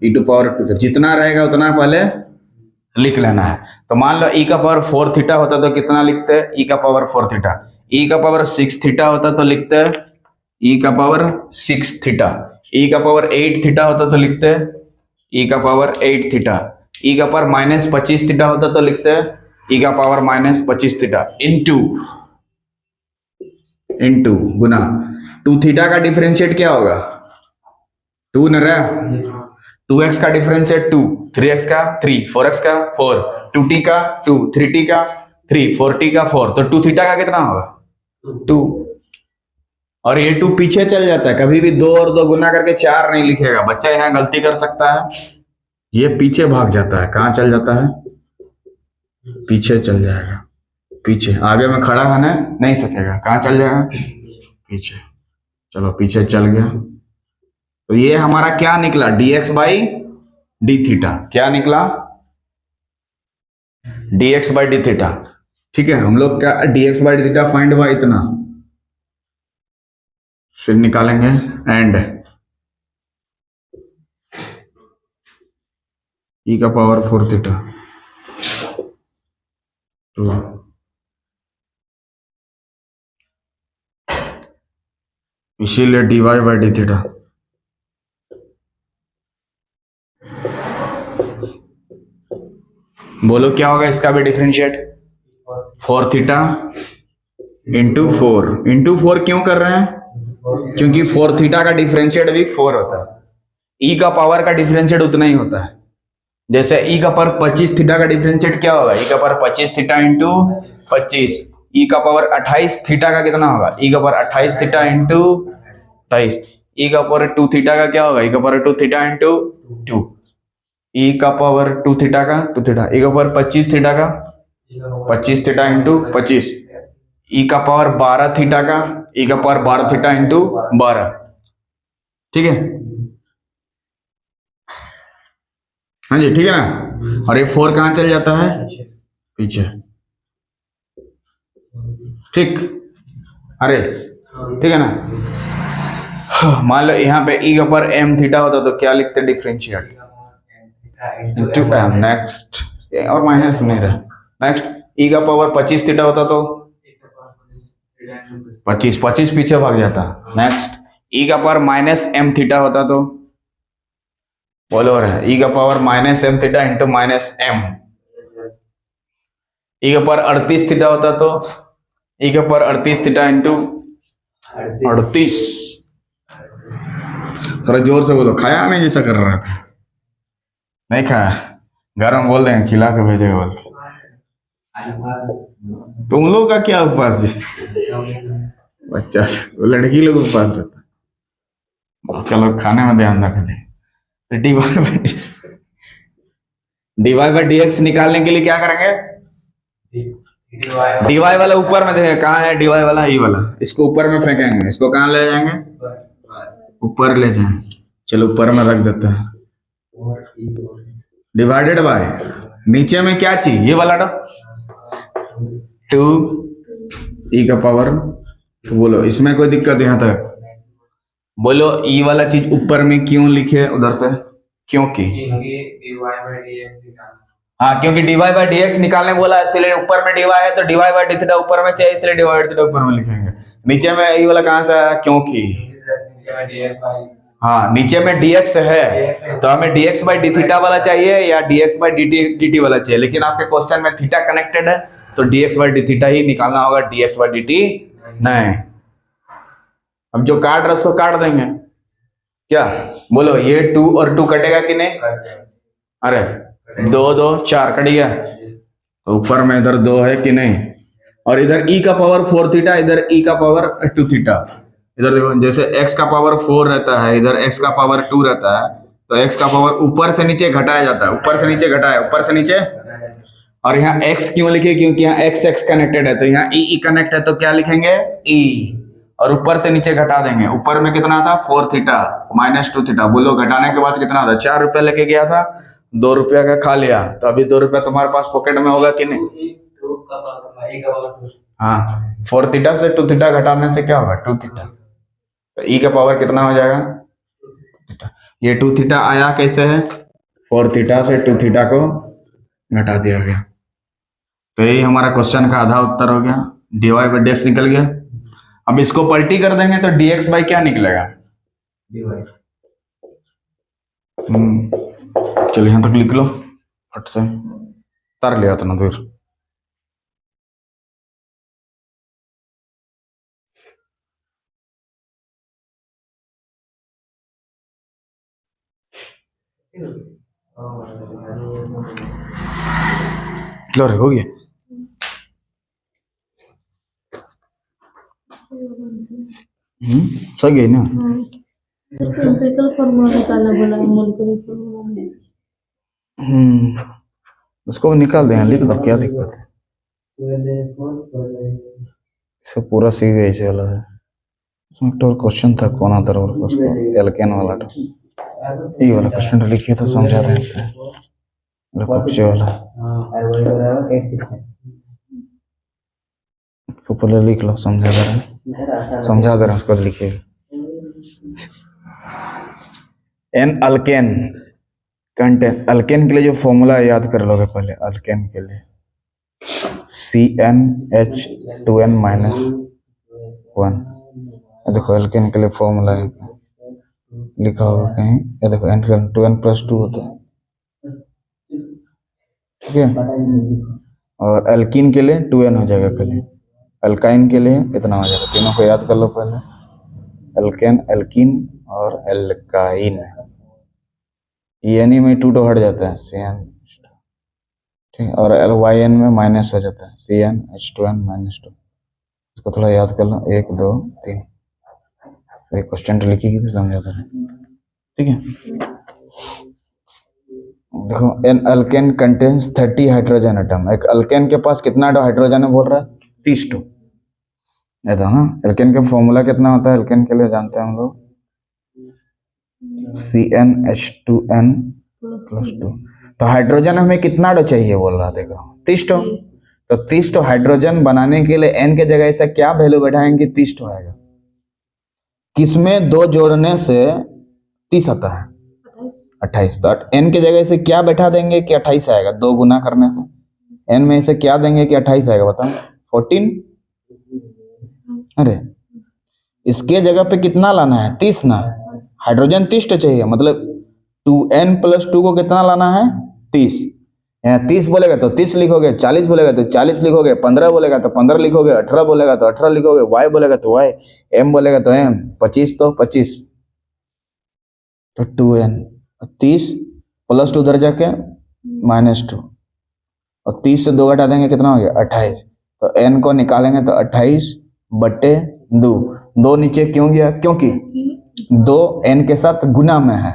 e टू पावर 2 जितना रहेगा उतना पहले लिख लेना है। तो मान लो e का पावर 4 थीटा होता तो कितना लिखते हैं, e का पावर 4 थीटा। e का पावर 6 थीटा होता तो लिखते हैं e का पावर 6 थीटा। e का पावर 8 थीटा होता तो लिखते हैं e का पावर 8 थीटा। e का पावर माइनस 25 थीटा होता तो लिखते हैं e का पावर माइनस 25 थीटा इनटू गुना 2 थीटा का डिफरेंशिएट क्या होगा 2 न रहा, 2x का डिफरेंशिएट 2, 3x का 3, 4x का 4, 2t का 2, 3t का 3, 4t का 4, तो 2 थीटा का कितना होगा 2। और ये 2 पीछे चल जाता है, कभी भी 2 और 2 गुना करके 4 नहीं लिखेगा। बच्चा यहाँ गलती कर सकता है, ये पीछे भाग जाता है। कहाँ चल जाता है, पीछे चल जाएगा, पीछे। आगे में खड़ा होने नहीं सकेगा, कहाँ चल जाएगा, पीछे। चलो पीछे चल गया। तो ये हमारा क्या निकला, dx बाई डी थीटा। क्या निकला, dx बाई डी थीटा। ठीक है, हम लोग क्या dx by D theta find हुआ इतना, फिर निकालेंगे एंड e का पावर 4 थीटा 2 इसीलिए dy बाई डी थीटा। बोलो क्या होगा इसका भी डिफरेंशिएट, 4 थीटा इंटू 4 क्यों कर रहे हैं? क्योंकि 4 थीटा का डिफरेंशिएट भी 4 होता है, ई का पावर का डिफरेंशिएट उतना ही होता है। जैसे ई का पावर 25 थीटा का डिफरेंशिएट क्या होगा? ई का पावर 25 थीटा इंटू 25। ई का पावर 28 थीटा का कितना होगा? ई का पावर 28 थीटा इंटू 28। ई का पावर 2 थीटा का क्या होगा? ई का पावर 2 थीटा इंटू 2। ई का पावर 2 थीटा का 2 थीटा। ई का पावर 25 थीटा का 25 थीटा इंटू 25। ई का पावर 12 थीटा का, ई का पावर 12 थीटा इंटू 12। ठीक है, हाँ जी ठीक है ना। और ये 4 कहाँ चल जाता है? पीछे। ठीक, अरे ठीक है ना। मान लो यहाँ पे ई का पावर m थीटा होता तो क्या लिखते? Differentiate into m। नेक्स्ट, और माइनस नहीं रहा। नेक्स्ट, ई का पावर 25 थीटा होता तो 25 पीछे भाग जाता। नेक्स्ट, ई का पावर माइनस m थीटा होता तो बोलो रहे, ई का power minus m theta into minus m। ई का पावर 38 थीटा होता तो ई का पावर 38 थीटा इंटू 38। थोड़ा जोर से बोलो, खाया नहीं? जैसा कर रहा था, नहीं खाया? घर में बोल देंगे खिला के भेजेगा बोल के। तुम लोग का क्या उपवास है? बच्चा से लड़की लोग उपवास रहता है, बाकी लोग खाने में ध्यान रखें। तो dy बाई डी एक्स निकालने के लिए क्या करेंगे? dy वाला ऊपर में देखें, कहाँ है dy वाला? ई वाला, इसको ऊपर में फेंकेंगे। इसको कहाँ ले जाएंगे? ऊपर ले जाएं। चलो ऊपर में रख देते हैं। डिवाइडेड बाय नीचे में क्या चीज? ये वाला 2 ई का पावर। तो बोलो इसमें कोई दिक्कत यहाँ तक? बोलो ई वाला चीज ऊपर में क्यों लिखे उधर से? क्योंकि हाँ, क्योंकि dy बाई डी एक्स निकालने बोला, इसलिए ऊपर में dy है तो dy बाई डी थीटा ऊपर में चाहिए, इसलिए dy बाई थीटा ऊपर में लिखेंगे। नीचे में ई वाला कहाँ से आया? क्योंकि हाँ, नीचे में dx है तो हमें dx बाई डी थीटा वाला चाहिए या dx बाई dt वाला चाहिए, लेकिन आपके क्वेश्चन में थीटा कनेक्टेड है तो dx बाई डी थीटा ही निकालना होगा, dx बाई dt नहीं। अब जो काट रहा उसको काट देंगे क्या? बोलो ये 2 और 2 कटेगा कि नहीं? अरे 2 2 4 कट गया। तो ऊपर में इधर 2 है कि नहीं? और इधर e का पावर 4 थीटा, इधर e का पावर 2 थीटा। इधर देखो, जैसे x का पावर 4 रहता है, इधर x का पावर 2 रहता है, तो x का पावर ऊपर से नीचे घटाया जाता है, ऊपर से नीचे घटाया, ऊपर से नीचे। और यहाँ x क्यों लिखे? क्योंकि यहाँ x x कनेक्टेड है, तो यहाँ e e कनेक्ट है तो क्या लिखेंगे? e। और ऊपर से नीचे घटा देंगे। ऊपर में कितना था? 4 थीटा माइनस 2 थीटा। बोलो घटाने के बाद कितना था? 4 रुपया लेके गया था, 2 रुपया का खा लिया, तो अभी 2 रुपया तुम्हारे पास पॉकेट में होगा कि नहीं? हाँ, 4 थीटा से 2 थीटा घटाने से क्या होगा? 2 थीटा। तो ई का पावर कितना हो जाएगा? थीटा। ये 2 थीटा आया कैसे है? 4 थीटा से 2 थीटा को घटा दिया गया। तो यही हमारा क्वेश्चन का आधा उत्तर हो गया। dy बाई डी एक्स निकल गया। अब इसको पलटी कर देंगे तो dx बाई क्या निकलेगा? चलो यहां तक लिख लो फट से, तर लिया था ना दूर। लो रे, हो गया। सही है ना? उसको भी निकाल दे, लिख दो, क्या दिक्कत है? सब पूरा सीख गया इसे वाला है। उसमें तो क्वेश्चन था कौन आता है उसको, एल्केन वाला था, ये वाला क्वेश्चन तो लिखिए तो समझा देते हैं। वाला तो पहले लिख लो, समझा दे रहे हैं उसको लिखिए। एन अल्केन कंटेन, अल्केन के लिए जो फॉर्मूला याद कर लोगे पहले, अल्केन के लिए CnH2n-1 ये देखो एल्केन के लिए फॉर्मूला लिखा होगा कहीं, ये देखो एन 2n+2 होता है, ठीक है। और एल्कीन के लिए 2n हो जाएगा खाली, अल्काइन के लिए इतना हो जाएगा। तीनों को याद कर लो पहले, एल्केन, एल्कीन और एल्काइन। ENE में 2 तो हट जाता है, CN, ठीक है। और LYN में माइनस हो जाता है, CnH2n-2। इसको थोड़ा याद कर लो, 1 2 3, फिर क्वेश्चन तो लिखिए भी समझ आता है, ठीक है। देखो an alkane contains 30 hydrogen atom. एक अल्केन के पास कितना हाइड्रोजन है बोल रहा है? 30 टू। ये तो हाँ, एल्केन का फॉर्मूला कितना होता है एल्केन के लिए जानते हैं हम लोग, CnH2n+2। तो हाइड्रोजन हमें कितना चाहिए बोल रहा, देख रहा हूँ 30 टू। तो 30 टू हाइड्रोजन बनाने के लिए n के जगह ऐसा क्या वैल्यू बैठाएंगे, 30 टू आएगा। किसमें 2 जोड़ने से 30 आता है? 28। तो n के जगह से क्या बैठा देंगे कि 28 आएगा? 2 गुना करने से n में से क्या देंगे कि 28 आएगा, बताओ? 14। अरे इसके जगह पे कितना लाना है? 30 ना। हाइड्रोजन 30 तो चाहिए, मतलब 2n+2 को कितना लाना है? 30। यहाँ 30 बोलेगा तो 30 लिखोगे, 40 बोलेगा तो 40 लिखोगे, 15 बोलेगा तो 15 लिखोगे, 18 बोलेगा तो 18 लिखोगे, y बोलेगा तो y, m बोलेगा तो m, 25 तो 25। तो 2n 30 +2 उधर जाके -2, और 30 से 2 घटा देंगे कितना हो गया? 28। तो n को निकालेंगे तो 28/2। 2 नीचे क्यों गया? क्योंकि 2 n के साथ गुना में है,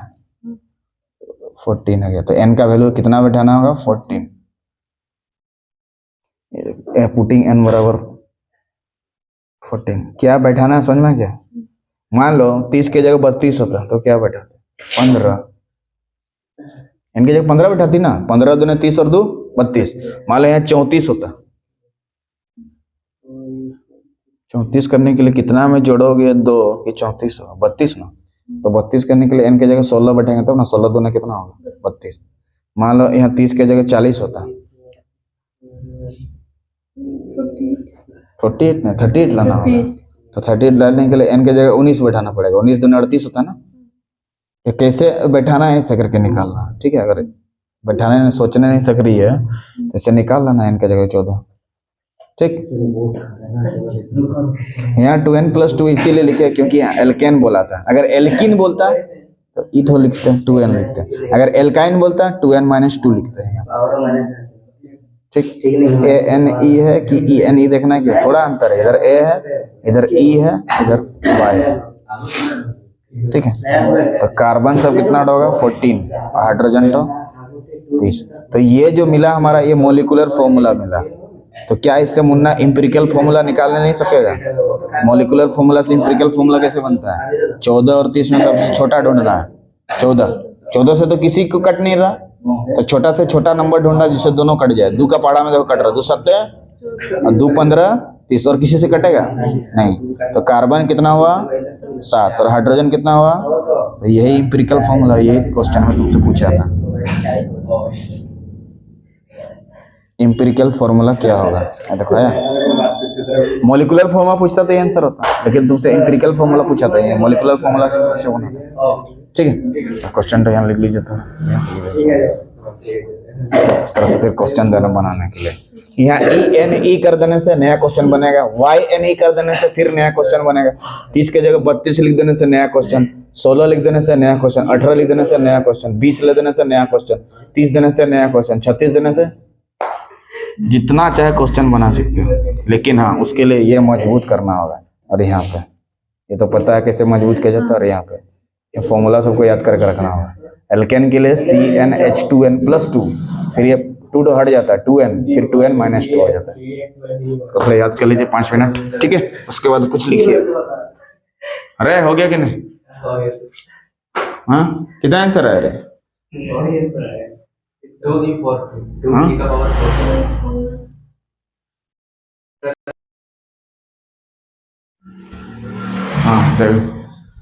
14 हो गया। तो n का वैल्यू कितना बैठाना होगा? 14। पुटिंग n बराबर 14 क्या बैठाना है, समझ में क्या? मान लो 30 के जगह 32 होता तो क्या बैठाते? 15। n की जगह 15 बैठाती ना, 15 दूने 30 और 2 32। मान लो यहाँ 34 होता, 34 करने के लिए कितना में जोड़ोगे 2 कि 34 होगा? 32 ना। तो 32 करने के लिए n के जगह 16 बैठेंगे तब ना, 16 दूने कितना होगा? 32। मान लो यहाँ 30 के जगह 40 होता, 48 ना, 38 लाना होगा। तो 38 लाने के लिए n के जगह 19 बैठाना पड़ेगा, 19 दूने 38 होता ना। तो कैसे बैठाना है ऐसे करके निकालना, ठीक है। अगर बैठाने में सोचने नहीं सक रही है तो इसे निकाल लेना, n के जगह 14, ठीक। यहाँ 2n+2 इसीलिए लिखे क्योंकि यहाँ एल्केन बोला था। अगर एल्कीन बोलता तो ईथो लिखते हैं, 2n लिखते हैं। अगर एल्काइन बोलता 2n-2 लिखते हैं यहाँ, ठीक। ANE है कि ENE देखना है कि थोड़ा अंतर है, इधर A है, इधर E है, इधर Y है, ठीक है। तो कार्बन सब कितना होगा? 14, हाइड्रोजन तो 30। तो ये जो मिला हमारा, ये मोलिकुलर फॉर्मूला मिला। तो क्या इससे मुन्ना इंपेरिकल फॉर्मूला निकालने नहीं सकेगा? मोलिकुलर फॉर्मूला से इंपेरिकल फॉर्मूला कैसे बनता है? 14 और 30 में सबसे छोटा ढूंढना है। 14 से तो किसी को कट नहीं रहा, तो छोटा से छोटा नंबर ढूंढना जिससे दोनों कट जाए। 2 का पाड़ा में देखो कट रहा, 2 7 और 2 15 30, और किसी से कटेगा नहीं। तो कार्बन कितना हुआ? 7, और हाइड्रोजन कितना हुआ? तो यही इंपेरिकल फॉर्मूला, यही क्वेश्चन में तुमसे पूछा था। इंपेरिकल फॉर्मूला क्या होगा? देखो आया, मॉलिक्यूलर फॉर्मूला पूछता तो ये आंसर होता, लेकिन तुमसे इंपेरिकल फॉर्मूला पूछा था, ये मॉलिक्यूलर फॉर्मूला से कैसे बना था, ठीक है। क्वेश्चन तो यहाँ लिख लीजिए। तो इस तरह से फिर क्वेश्चन देना बनाने के लिए यहाँ ENE कर देने से नया क्वेश्चन बनेगा, YNE कर देने से फिर नया क्वेश्चन बनेगा। 30 के जगह 32 लिख देने से नया क्वेश्चन, 16 लिख देने से नया क्वेश्चन, 18 लिख देने से नया क्वेश्चन, 20 लिख देने से नया क्वेश्चन, 30 देने से नया क्वेश्चन, 36 देने से जितना चाहे क्वेश्चन बना सकते हो। लेकिन हाँ, उसके लिए ये मजबूत करना होगा। और यहाँ पे ये तो पता है कैसे मजबूत किया जाता है। और यहाँ पे ये फॉर्मूला सबको याद करके रखना होगा। एल्केन के लिए CnH2n+2, फिर ये 2 तो हट जाता है, 2n, फिर 2n-2 हो जाता है। तो पहले याद कर लीजिए 5 मिनट, ठीक है। उसके बाद कुछ लिखिए। अरे हो गया कि नहीं? हाँ, कितना आंसर है? अरे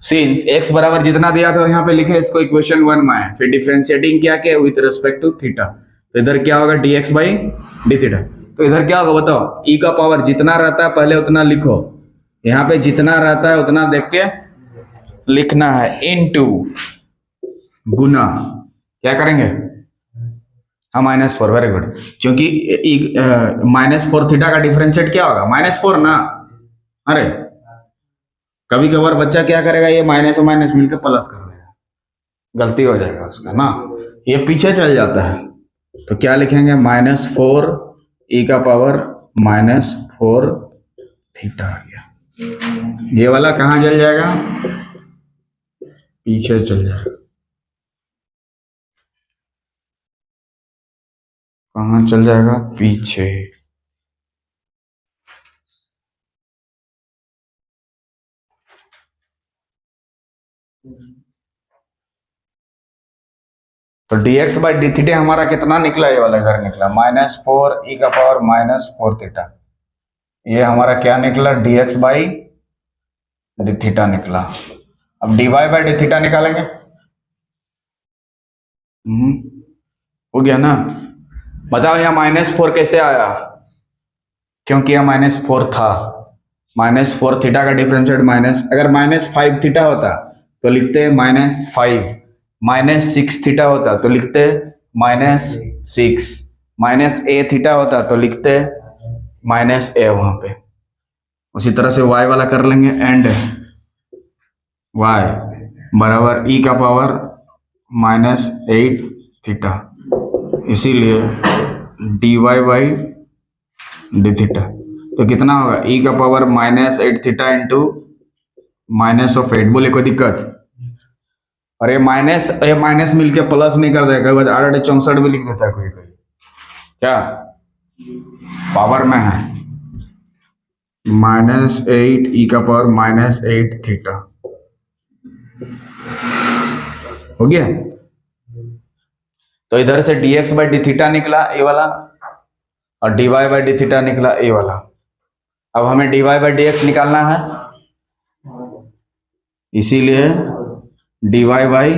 सिंस x बराबर जितना दिया था यहाँ पे लिखे, इसको इक्वेशन 1 में है। फिर डिफरेंशिएटिंग क्या के विथ रिस्पेक्ट टू थीटा, तो इधर क्या होगा? dx/d theta. तो इधर क्या होगा बताओ? e का पावर जितना रहता है पहले उतना लिखो, यहाँ पे जितना रहता है उतना देख के लिखना है, इनटू गुना क्या करेंगे, हाँ -4, वेरी गुड। क्योंकि -4 थीटा का डिफरेंशिएट क्या होगा, -4 ना। अरे कभी कभार बच्चा क्या करेगा, ये माइनस और माइनस मिलकर प्लस कर देगा, गलती हो जाएगा उसका ना, ये पीछे चल जाता है। तो क्या लिखेंगे, -4 e का पावर -4 थीटा आ गया। ये वाला कहाँ चल जाएगा, पीछे चल जाएगा। कहाँ चल जाएगा, पीछे। तो dx बाई डी थीटा हमारा कितना निकला, ये वाला इधर निकला -4 e का पावर -4 थीटा। ये हमारा क्या निकला, dx बाई डी थीटा निकला। अब dy बाई डी थीटा निकालेंगे। हो गया ना। बताओ यहाँ -4 कैसे आया, क्योंकि यह -4 था। -4 थीटा का डिफरेंशिएट अगर -5 थीटा होता तो लिखते -5, -6 थीटा होता तो लिखते -6, -a थीटा होता तो लिखते -a वहां पे। उसी तरह से y वाला कर लेंगे, एंड y बराबर e का पावर -8 थीटा, इसीलिए dy बाई डी थीटा। तो कितना होगा, e का पावर -8 थीटा इंटू -8। बोले कोई दिक्कत, और ये माइनस मिलके प्लस नहीं कर देगा, कई बार 8-64 भी लिख देता है कोई कोई, क्या पावर में है, -8 e का पावर -8 थीटा। हो गया। तो इधर से dx बाई डी थीटा निकला ए वाला, और dy बाई डी थीटा निकला ए वाला। अब हमें dy बाई डी एक्स निकालना है, इसीलिए dy बाई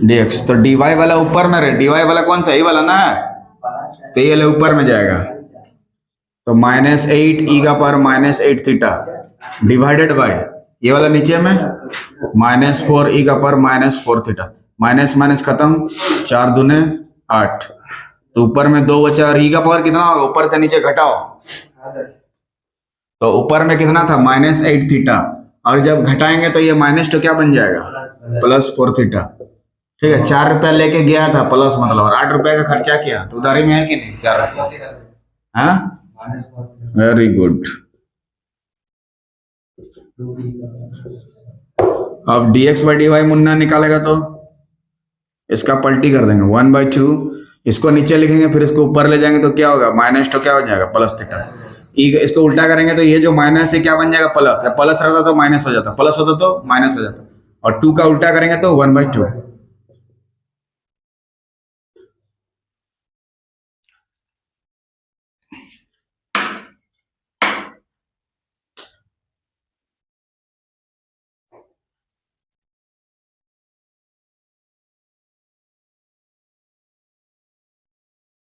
डी एक्स। तो dy वाला ऊपर में रहे, dy वाला कौन सा, ये वाला ना है, तो ये वाला ऊपर में जाएगा। तो -8 e का पावर -8 थीटा डिवाइडेड बाय ये वाला नीचे में -4 e का पावर -4 थीटा। माइनस माइनस खत्म, 4 दूने 8, तो ऊपर में 2 बचा, और e का पावर कितना होगा, ऊपर से नीचे घटाओ। तो ऊपर में कितना था, -8 थीटा, और जब घटाएंगे तो ये -2 क्या बन जाएगा, +4 थीटा। ठीक है, 4 रुपया लेके गया था प्लस, मतलब, और 8 रुपया का खर्चा किया, तो उधारी में है कि नहीं, 4 रुपया। हाँ, वेरी गुड। अब dx by D Y Munna निकालेगा तो इसका पलटी कर देंगे, 1/2, इसको नीचे लिखेंगे, फिर इसको ऊपर ले जाएंगे तो क्या होगा, -2 क्या हो जाएगा, प्लस थीटा। इसको उल्टा करेंगे तो ये जो माइनस है क्या बन जाएगा, प्लस। प्लस रहता तो माइनस हो जाता, प्लस होता तो माइनस हो जाता, और 2 का उल्टा करेंगे तो 1/2।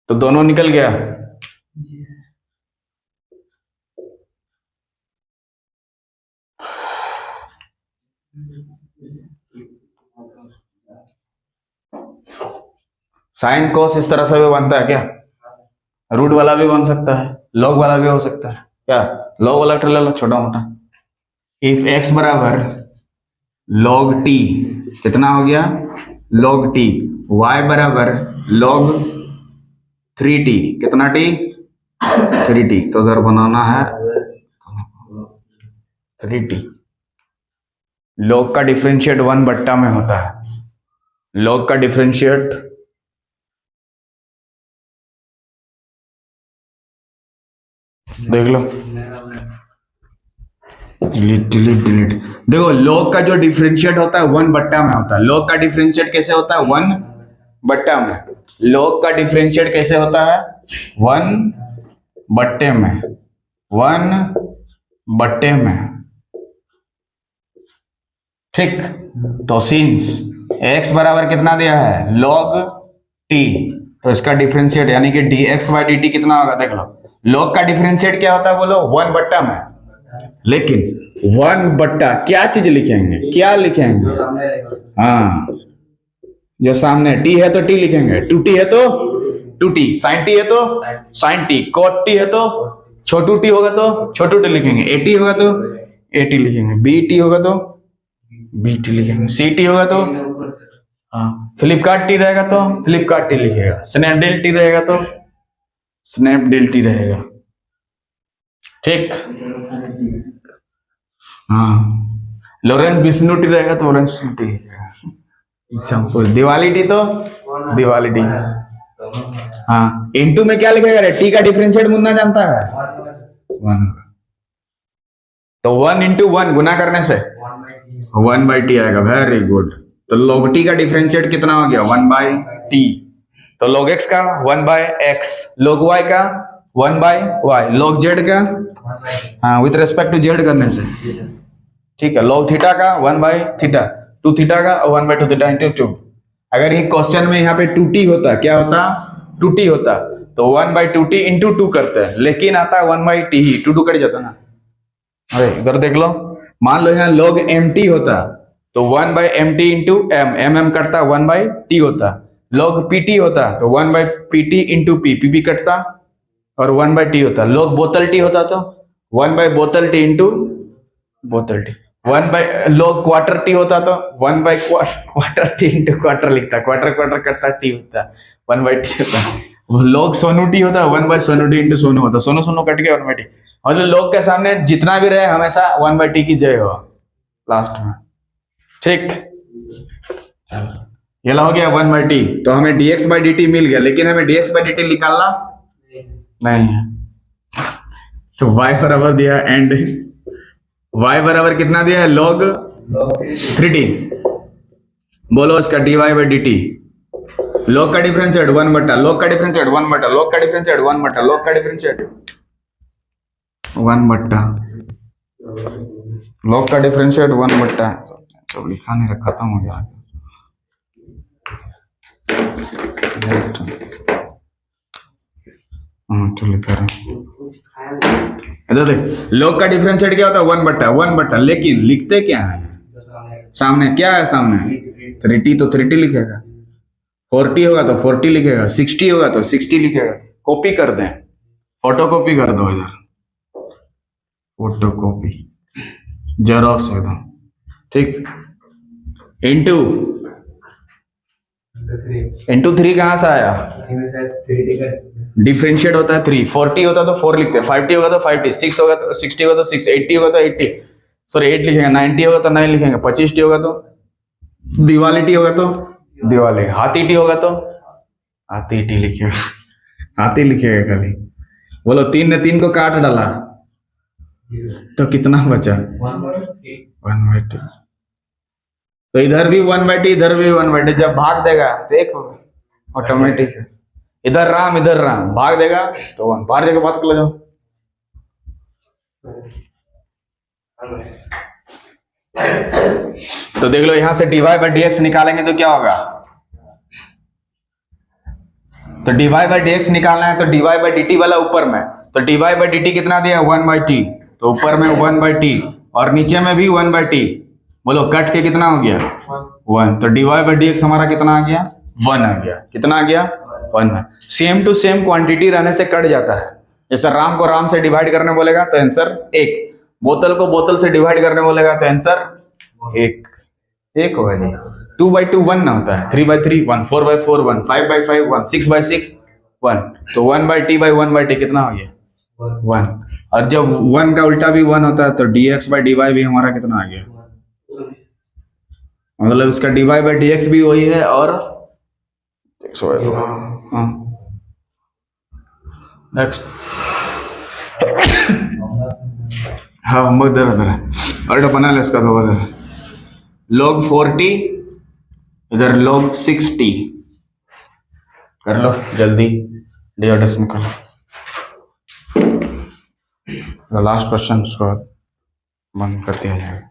तो दोनों निकल गया। साइन कोस इस तरह से भी बनता है क्या, रूट वाला भी बन सकता है, लॉग वाला भी हो सकता है, क्या लॉग वाला ले लो छोटा मोटा। इफ x बराबर log t, कितना हो गया, log t, y बराबर log 3t, कितना t, 3t, तो उधर बनाना है 3t। log का डिफरेंशिएट 1/, में होता है, log का डिफरेंशिएट देख लो, डिलीट। देखो log का जो डिफरेंशिएट होता है 1/, में होता है। log का डिफरेंशिएट कैसे होता है, 1/, में। log का डिफरेंशिएट कैसे होता है, 1/, में, 1/, में। ठीक, तो सिंस x बराबर कितना दिया है, log t, तो इसका डिफरेंशिएट यानी कि dx बाई dt कितना होगा, देख लो। log का डिफरेंशिएट क्या होता है बोलो, 1/, में। लेकिन 1 बट्टा क्या चीज लिखेंगे, क्या लिखेंगे? हाँ, जो सामने टी है तो टी लिखेंगे, 2t है तो 2t, sin t है तो sin t, cot t है तो छोटू टी होगा तो छोटू टी लिखेंगे, at होगा तो at लिखेंगे, bt होगा तो bt लिखेंगे, ct होगा तो हाँ, फ्लिपकार्ट टी रहेगा तो फ्लिपकार्ट टी लिखेगा, स्नैपडील टी रहेगा तो स्नैपडील टी रहेगा। ठीक। हाँ, लॉरेंस विष्णु टी रहेगा तो Lawrence T. Example, Diwali T तो दिवाली टी। हाँ, इनटू में क्या लिखेगा रे? टी का डिफरेंशिएट मुन्ना जानता है? 1। तो 1 × 1 गुना करने से 1/t आएगा। Very good. तो log t का डिफरेंशिएट कितना हो गया? 1/t। तो log x का 1/x, log y का 1/y, log z का हाँ विथ रेस्पेक्ट टू z करने से, ठीक है। log थीटा का 1/थीटा, 2 थीटा का 1/2 थीटा इंटू 2। अगर ये क्वेश्चन में यहाँ पे 2t होता, क्या होता? 2t होता, तो 1/2t इंटू 2 करते हैं, लेकिन आता 1/t ही, 2 कट जाता ना। अरे इधर देख लो, मान लो यहाँ log mt होता तो 1/mt इंटू m कटता 1/t होता। log pt होता तो 1/pt इंटू p कटता और 1/t होता। log बोतल t होता तो 1/बोतल t इंटू बोतल टी। log क्वार्टर टी होता तो 1/क्वार्टर टी इंटू क्वार्टर लिखता, क्वार्टर क्वार्टर करता टी होता, 1/t होता। log सोनू टी होता 1/सोनू टी इंटू सोनू होता, सोनू सोनू कट गया 1/t। मतलब log के सामने जितना भी रहे हमेशा 1/t की जय हो लास्ट में। ठीक, ये हो गया 1/t। तो हमें dx/dt मिल गया, लेकिन हमें dx/dt निकालना नहीं है। तो y बराबर दिया एंड y बराबर कितना दिया है? log 3t। बोलो इसका dy/dt। log का डिफरेंशिएट 1/, log का डिफरेंशिएट 1/, log का डिफरेंशिएट 1/, log का डिफरेंशिएट 1/, log का डिफरेंशिएट 1/। तो लिखा नहीं रखा, खत्म हो गया। तो लिखा रहा इधर देख, log का डिफरेंशिएट क्या होता है? 1/, लेकिन लिखते क्या है? सामने क्या है? सामने 3t, तो 3t लिखेगा। 4t होगा तो 4t लिखेगा, 60 होगा तो 60 लिखेगा। कॉपी कर दें, फोटो कॉपी कर दो इधर, फोटो कॉपी जेरॉक्स एकदम, ठीक। इंटू 3 कहां से आया? डिफरेंशिएट होता है 3। 4t होता तो 4 लिखते, 5t होगा तो 5t, 6 होगा तो 60 होगा तो 6, 80 होगा तो 80, सॉरी 8 लिखेंगे, 90 होगा तो 9 लिखेंगे, 25t होगा तो दिवाली टी होगा तो दिवाली, हाथी टी होगा तो हाथी टी लिखेगा, हाथी लिखेगा खाली। बोलो 3 ने 3 को काट डाला तो कितना बचा? 1/t। तो इधर भी 1/t, इधर भी 1/t। जब भाग देगा देखो ऑटोमेटिक, इधर राम भाग देगा तो 1 बाहर जगह बात कर जाओ। तो देख लो यहां से dy/dx निकालेंगे तो क्या होगा? तो dy/dx निकालना है तो dy/dt वाला ऊपर में, तो dy/dt कितना दिया? 1/t, तो ऊपर में 1/t और नीचे में भी 1/t। बोलो कट के कितना हो गया? 1। तो dy/dx हमारा कितना आ गया? 1 आ गया। कितना आ गया? 1 है। सेम टू सेम क्वांटिटी रहने से कट जाता है। जैसे राम को राम से डिवाइड करने बोलेगा तो आंसर 1, बोतल को बोतल से डिवाइड करने बोलेगा तो आंसर 1 होगा जी। 2/2 1 ना होता है, 3/3 1, 4/4 1, 5/5 1, 6/6 1। तो 1/t/1/t कितना हो गया? 1। और जब 1 का उल्टा भी 1 होता है तो dx/dy भी हमारा कितना आ गया? मतलब इसका dy/dx भी वही है और नेक्स्ट हाँ होमवर्क दे रहा है और बना ले इसका। तो बदल log 4t, इधर log 6t कर लो जल्दी, डी निकालो। लास्ट क्वेश्चन, उसके बाद बंद कर दिया जाएगा।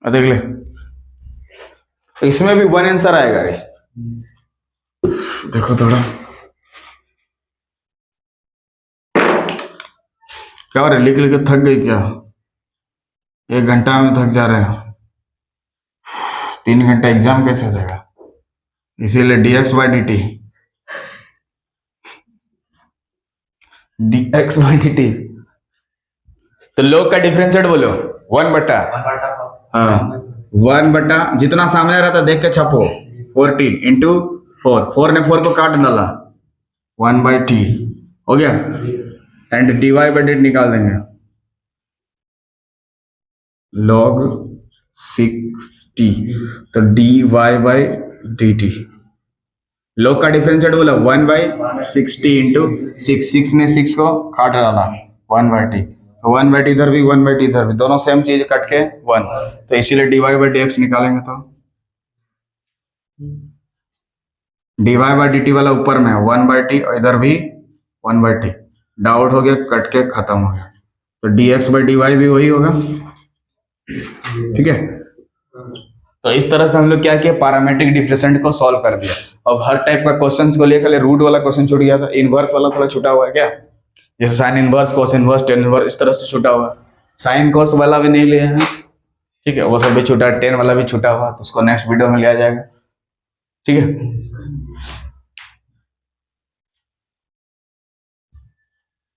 देख ले, इसमें भी वन आंसर आएगा रे। देखो थोड़ा क्या हो रहा है, लिख लिख के थक गई क्या? 1 घंटा में थक जा रहे हो, 3 घंटा एग्जाम कैसे देगा? इसीलिए dx by dt, dx by dt। तो लोग का डिफरेंशिएट बोलो 1/, हाँ 1/, जितना सामने रहता देख के छापो, 4t इंटू 4 ने 4 को काट डाला, 1/t हो गया। एंड dy बाई dt निकाल देंगे, log 60, तो dy बाई dt। log का डिफरेंशिएट बोला 1/60 इंटू 6 ने 6 को काट डाला, 1/t, 1/t इधर भी 1/t इधर भी, दोनों सेम चीज कट के 1, तो इसीलिए dy बाई dx निकालेंगे तो dy बाई dt वाला ऊपर में 1/t और इधर भी 1/t, डाउट हो गया, कट के खत्म हो गया, तो dx बाई dy भी वही होगा। ठीक है, तो इस तरह से हम लोग क्या किया, पैरामीट्रिक डिफरेंशिएंट को सॉल्व कर दिया। अब हर टाइप का क्वेश्चंस को लेकर रूट वाला क्वेश्चन छूट गया था, इनवर्स वाला थोड़ा छूटा हुआ है क्या, जैसे sine inverse, cos inverse, tan inverse, इस तरह से छूटा हुआ है। साइन कोस वाला भी नहीं लिए हैं, ठीक है, वो सब भी छूटा है, टेन वाला भी छूटा हुआ, तो उसको नेक्स्ट वीडियो में लिया जाएगा। ठीक है,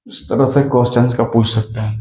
इस तरह से क्वेश्चंस का पूछ सकते हैं।